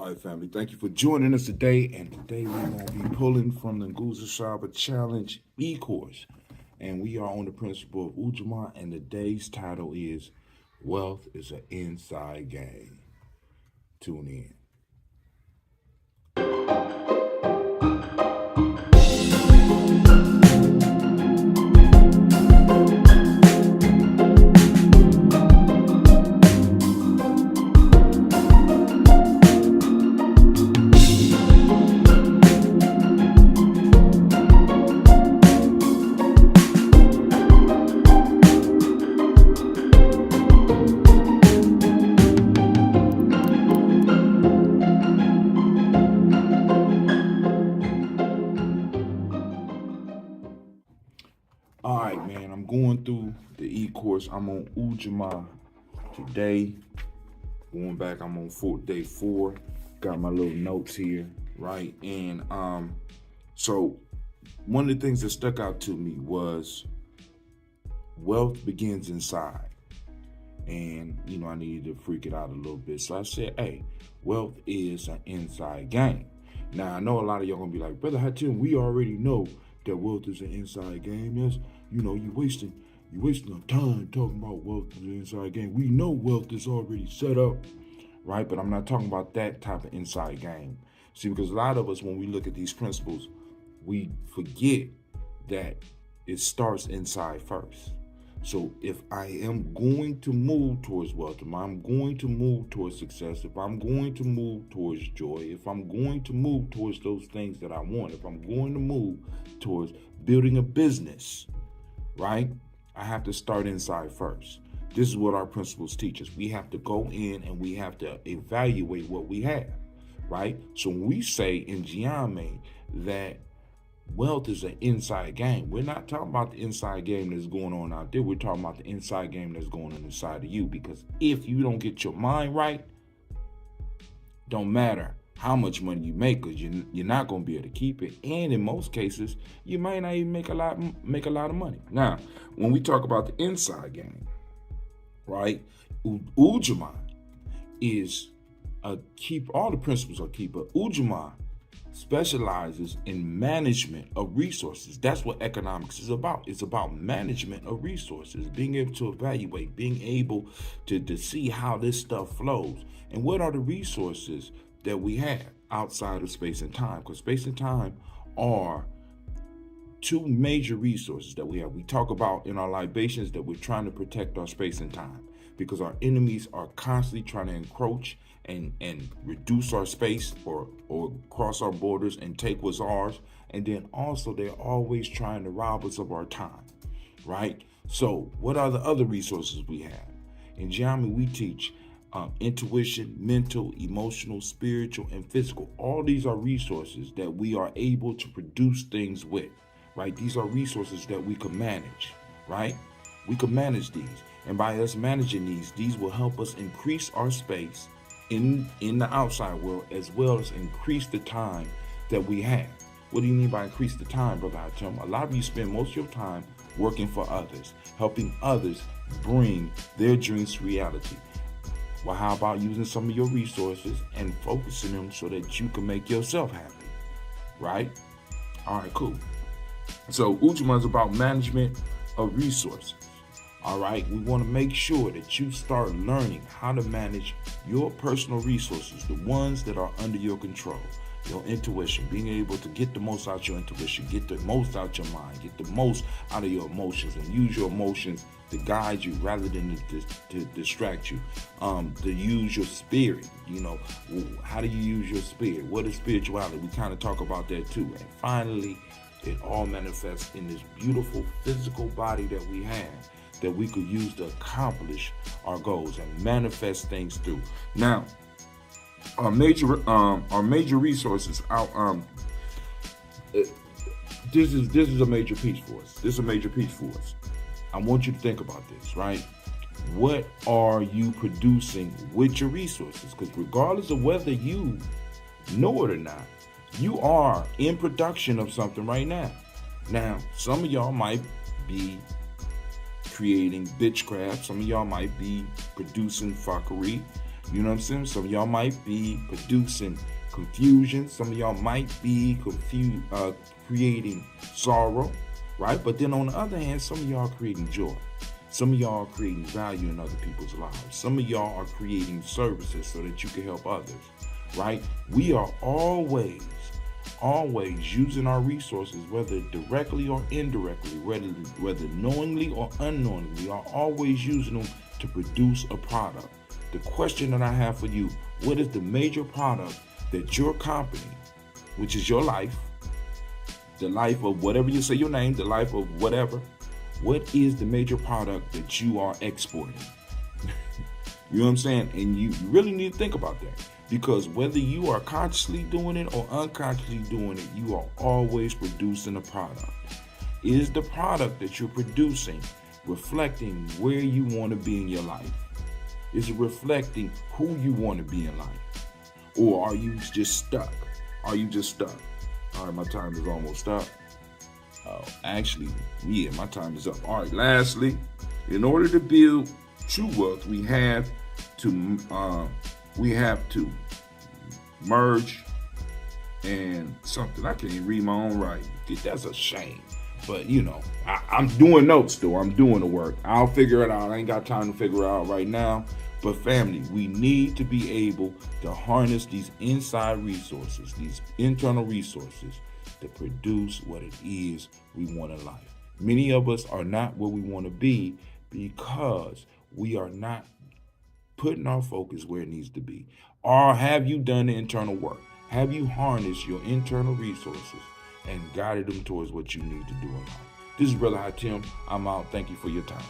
All right, family. Thank you for joining us today. And today we're going to be pulling from the Nguza Shaba Challenge e-course. And we are on the principle of Ujamaa. And today's title is Wealth is an Inside Game. Tune in. All right, man. I'm going through the e-course. I'm on Ujamaa today. Going back, I'm on day 4. Got my little notes here, right? And so one of the things that stuck out to me was wealth begins inside. And, I needed to freak it out a little bit. So I said, hey, wealth is an inside game. Now, I know a lot of y'all gonna be like, Brother Hatim, we already know that wealth is an inside game. That's, you wasting our time talking about wealth is an inside game. We know wealth is already set up, right? But I'm not talking about that type of inside game. See, because a lot of us, when we look at these principles, we forget that it starts inside first. So if I am going to move towards wealth, if I'm going to move towards success, if I'm going to move towards joy, if I'm going to move towards those things that I want, if I'm going to move towards building a business, right? I have to start inside first. This is what our principles teach us. We have to go in and we have to evaluate what we have, right? So when we say in Gye-Nyame that wealth is an inside game, we're not talking about the inside game that's going on out there. We're talking about the inside game that's going on inside of you. Because if you don't get your mind right, don't matter how much money you make, because you're not going to be able to keep it. And in most cases, you might not even make a lot of money. Now, when we talk about the inside game, right, Ujamaa is a keep. All the principles are keep, but Ujamaa specializes in management of resources. That's what economics is about. It's about management of resources, being able to evaluate, being able to see how this stuff flows. And what are the resources that we have outside of space and time? Because space and time are two major resources that we have. We talk about in our libations that we're trying to protect our space and time because our enemies are constantly trying to encroach and reduce our space or cross our borders and take what's ours. And then also they're always trying to rob us of our time, right? So what are the other resources we have? In Gye-Nyame, we teach intuition, mental, emotional, spiritual, and physical. All these are resources that we are able to produce things with, right? These are resources that we can manage, right? We can manage these. And by us managing these will help us increase our space in the outside world, as well as increase the time that we have. What do you mean by increase the time, Brother Hatim? A lot of you spend most of your time working for others, helping others bring their dreams to reality. Well, how about using some of your resources and focusing them so that you can make yourself happy, right? All right, cool. So Ujamaa is about management of resources. All right, we want to make sure that you start learning how to manage your personal resources, the ones that are under your control, your intuition, being able to get the most out your intuition, get the most out your mind, get the most out of your emotions, and use your emotions to guide you rather than to distract you. To use your spirit, how do you use your spirit? What is spirituality? We kind of talk about that too. And finally, it all manifests in this beautiful physical body that we have, that we could use to accomplish our goals and manifest things through. Now, our major resources out. This is a major piece for us. This is a major piece for us. I want you to think about this, right? What are you producing with your resources? Because regardless of whether you know it or not, you are in production of something right now. Now, some of y'all might be creating bitchcraft. Some of y'all might be producing fuckery. You know what I'm saying? Some of y'all might be producing confusion. Some of y'all might be creating sorrow, right? But then on the other hand, some of y'all are creating joy. Some of y'all are creating value in other people's lives. Some of y'all are creating services so that you can help others, right? We are always using our resources, whether directly or indirectly, whether knowingly or unknowingly, we are always using them to produce a product. The question that I have for you, what is the major product that your company, which is your life, the life of whatever you say your name, the life of whatever, what is the major product that you are exporting? You know what I'm saying? And you really need to think about that, because whether you are consciously doing it or unconsciously doing it, you are always producing a product. Is the product that you're producing reflecting where you want to be in your life? Is it reflecting who you want to be in life? Or are you just stuck? Are you just stuck? All right, my time is almost up. Actually, yeah, my time is up. All right, lastly, in order to build true wealth, we have to merge and something. I can't even read my own writing. That's a shame. But you know, I'm doing notes though. I'm doing the work. I'll figure it out. I ain't got time to figure it out right now. But family, we need to be able to harness these inside resources, these internal resources, to produce what it is we want in life. Many of us are not where we want to be because we are not putting our focus where it needs to be. Or have you done the internal work? Have you harnessed your internal resources and guided them towards what you need to do in life? This is Brother Hatim. I'm out. Thank you for your time.